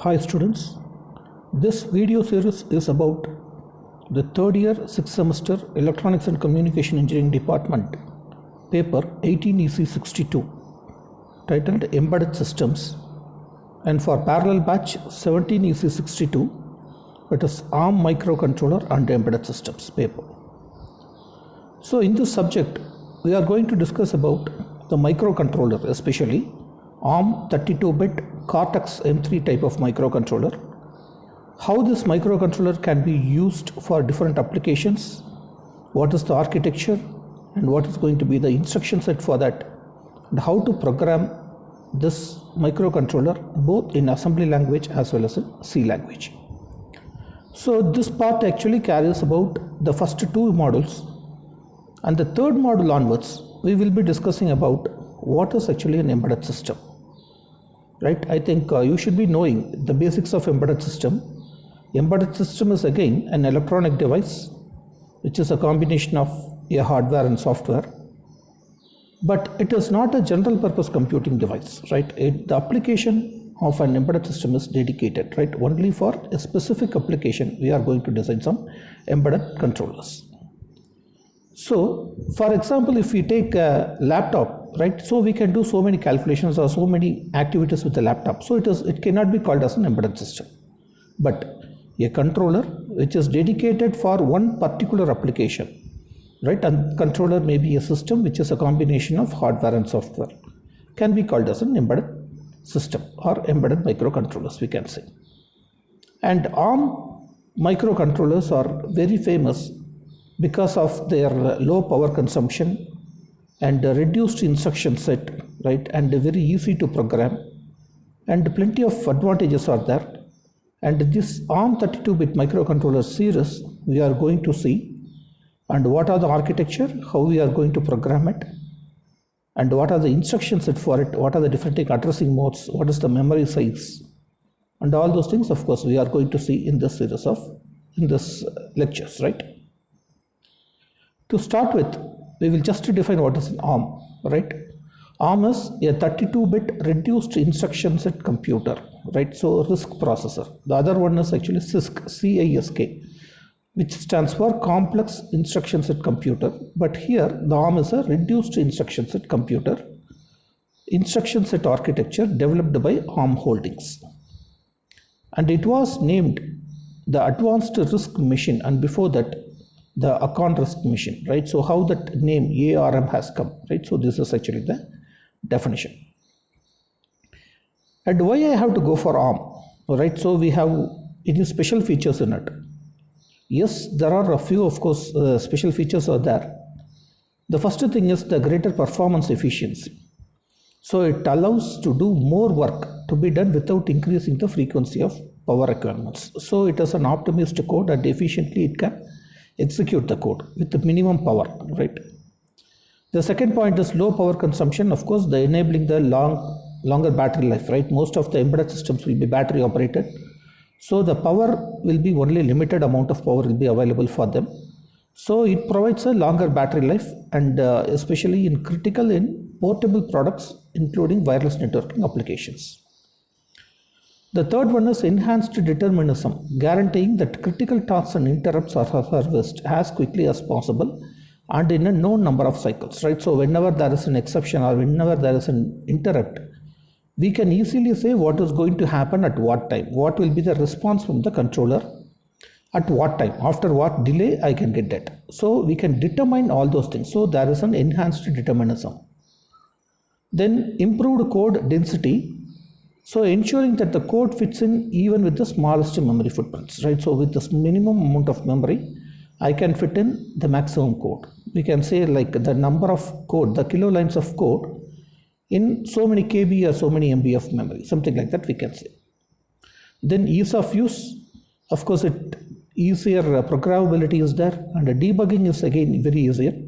Hi students, this video series is about the third year 6th semester Electronics and Communication Engineering Department paper 18EC62 titled Embedded Systems, and for parallel batch 17EC62 it is ARM microcontroller and embedded systems paper. So in this subject we are going to discuss about the microcontroller, especially ARM 32-bit Cortex M3 type of microcontroller, how this microcontroller can be used for different applications, what is the architecture and what is going to be the instruction set for that, and how to program this microcontroller both in assembly language as well as in C language. So this part actually carries about the first two modules, and the third module onwards we will be discussing about what is actually an embedded system. Right? I think you should be knowing the basics of embedded system. Embedded system is again an electronic device which is a combination of a hardware and software, but it is not a general purpose computing device, right? The application of an embedded system is dedicated, right? Only for a specific application we are going to design some embedded controllers. So for example, if we take a laptop, right, so we can do so many calculations or so many activities with the laptop, so it cannot be called as an embedded system. But a controller which is dedicated for one particular application, right, and controller may be a system which is a combination of hardware and software, can be called as an embedded system or embedded microcontrollers, we can say. And ARM microcontrollers are very famous because of their low power consumption and reduced instruction set, right, and very easy to program, and plenty of advantages are there. And this ARM 32-bit microcontroller series we are going to see, and what are the architecture, how we are going to program it, and what are the instruction set for it, what are the different addressing modes, what is the memory size, and all those things of course we are going to see in this series in this lectures, right? To start with, we will just define what is an ARM, right? ARM is a 32-bit reduced instruction set computer, right? So RISC processor. The other one is actually CISC, C-I-S-K, which stands for Complex Instruction Set Computer. But here the ARM is a reduced instruction set computer, instruction set architecture developed by ARM Holdings. And it was named the Advanced RISC Machine, and before that the Acorn RISC Machine, right? So how that name ARM has come, right? So this is actually the definition. And why I have to go for ARM, right? So we have any special features in it. Yes, there are a few, of course, special features are there. The first thing is the greater performance efficiency. So it allows to do more work to be done without increasing the frequency of power requirements. So it is an optimized code, and efficiently it can execute the code with the minimum power, right? The second point is low power consumption. Of course, the enabling the longer battery life, right? Most of the embedded systems will be battery operated, so the power will be only limited amount of power will be available for them. So it provides a longer battery life, and especially in critical in portable products including wireless networking applications. The third one is enhanced determinism, guaranteeing that critical tasks and interrupts are serviced as quickly as possible and in a known number of cycles, right? So whenever there is an exception or whenever there is an interrupt, we can easily say what is going to happen at what time, what will be the response from the controller at what time, after what delay I can get that. So we can determine all those things. So there is an enhanced determinism. Then improved code density. So ensuring that the code fits in even with the smallest memory footprints, right? So with this minimum amount of memory, I can fit in the maximum code. We can say like the number of code, the kilo lines of code in so many KB or so many MB of memory, something like that we can say. Then ease of use, of course easier programmability is there, and the debugging is again very easier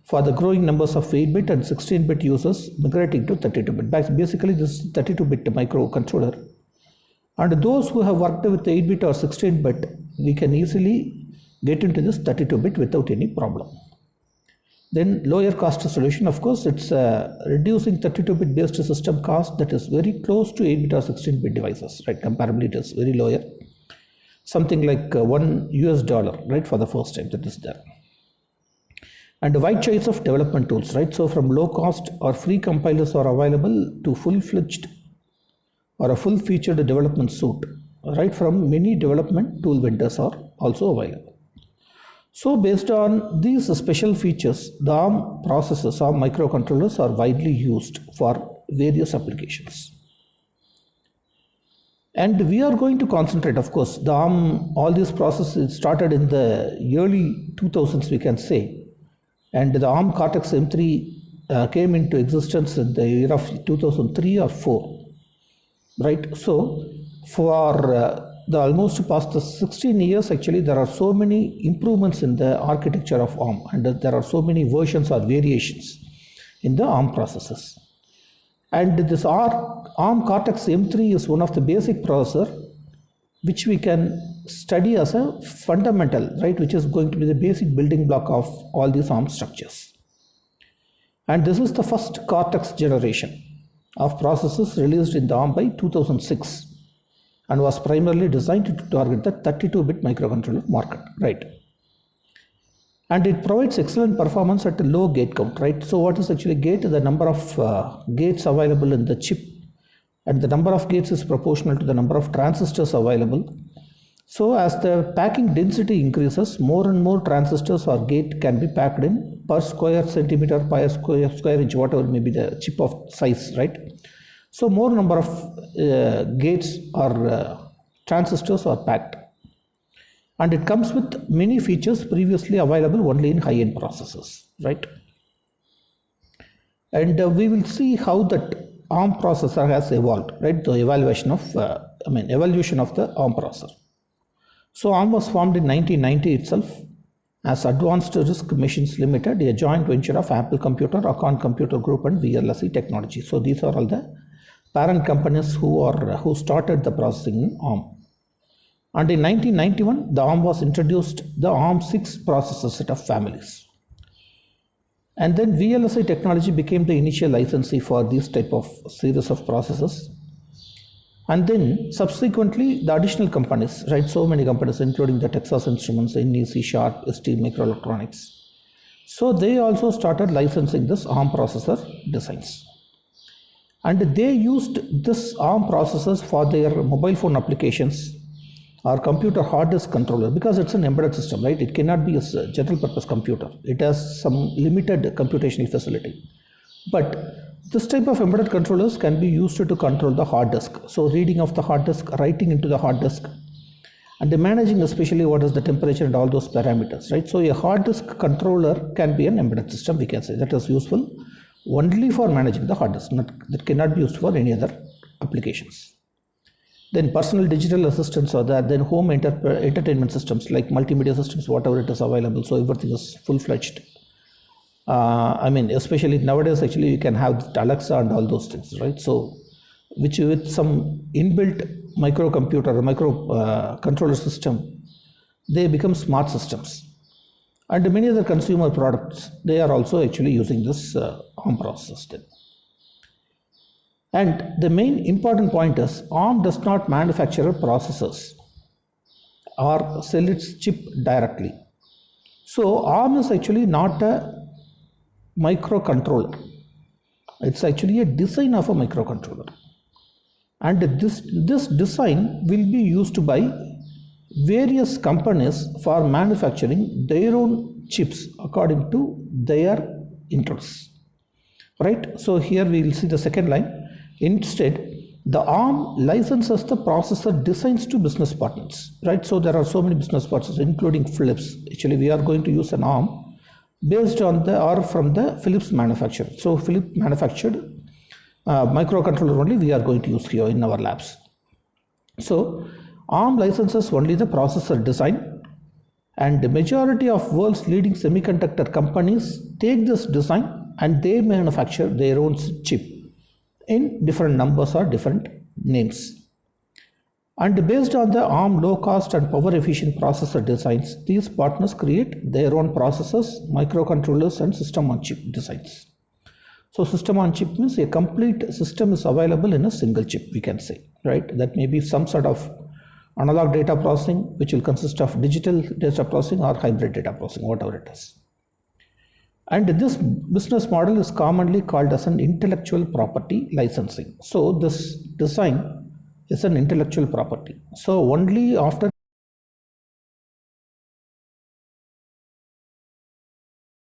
for the growing numbers of 8-bit and 16-bit users migrating to 32-bit. Basically this 32-bit microcontroller, and those who have worked with 8-bit or 16-bit, we can easily get into this 32-bit without any problem. Then lower cost solution, of course, it's reducing 32-bit based system cost that is very close to 8-bit or 16-bit devices, right? Comparably, it is very lower, something like $1, right, for the first time that is there. And a wide choice of development tools, right? So from low cost or free compilers are available to full-fledged or a full-featured development suite, right? From many development tool vendors are also available. So based on these special features, the ARM processors or microcontrollers are widely used for various applications. And we are going to concentrate, of course, the ARM, all these processes started in the early 2000s, we can say. And the ARM Cortex M3 came into existence in the year of 2003 or 4, right? So for the almost past 16 years, actually, there are so many improvements in the architecture of ARM, and there are so many versions or variations in the ARM processors. And this ARM Cortex M3 is one of the basic processor which we can study as a fundamental, right, which is going to be the basic building block of all these ARM structures. And this is the first Cortex generation of processors released in the ARM by 2006. And was primarily designed to target the 32-bit microcontroller market, right? And it provides excellent performance at a low gate count, right? So what is actually gate? The number of gates available in the chip, and the number of gates is proportional to the number of transistors available. So as the packing density increases, more and more transistors or gate can be packed in per square centimeter, per square inch, whatever may be the chip of size, right? So more number of gates or transistors are packed, and it comes with many features previously available only in high-end processors, right? And we will see how that ARM processor has evolved, right? The evaluation of evolution of the ARM processor. So ARM was formed in 1990 itself as Advanced Risk Machines Limited, a joint venture of Apple Computer, Acorn Computer Group, and VLSI Technology. So these are all the parent companies who started the processing in ARM. And in 1991, the ARM was introduced, the ARM6 processor set of families. And then VLSI Technology became the initial licensee for this type of series of processors. And then subsequently, the additional companies, right, so many companies, including the Texas Instruments, NEC, Sharp, ST Microelectronics. So they also started licensing this ARM processor designs. And they used this ARM processors for their mobile phone applications or computer hard disk controller, because it's an embedded system, right? It cannot be a general purpose computer. It has some limited computational facility. But this type of embedded controllers can be used to control the hard disk. So reading of the hard disk, writing into the hard disk, and managing especially what is the temperature and all those parameters, right? So a hard disk controller can be an embedded system, we can say, that is useful only for managing the hard disk, that cannot be used for any other applications. Then personal digital assistants are there, then home entertainment systems like multimedia systems, whatever it is available. So everything is full-fledged. Especially nowadays, actually, you can have Alexa and all those things, right? So, which with some inbuilt microcomputer, microcontroller system, they become smart systems. And many other consumer products, they are also actually using this ARM processor. And the main important point is ARM does not manufacture processors or sell its chip directly. So ARM is actually not a microcontroller. It's actually a design of a microcontroller. And this design will be used by various companies for manufacturing their own chips according to their interests, right? So here we will see the second line. Instead, the ARM licenses the processor designs to business partners, right? So there are so many business partners, including Philips. Actually, we are going to use an ARM based on from the Philips manufacturer. So Philips manufactured microcontroller only we are going to use here in our labs. So ARM licenses only the processor design, and the majority of world's leading semiconductor companies take this design and they manufacture their own chip in different numbers or different names. And based on the ARM low cost and power efficient processor designs, these partners create their own processors, microcontrollers, and system on chip designs. So system on chip means a complete system is available in a single chip, we can say, right? That may be some sort of analog data processing, which will consist of digital data processing or hybrid data processing, whatever it is. And this business model is commonly called as an intellectual property licensing. So this design is an intellectual property. So only after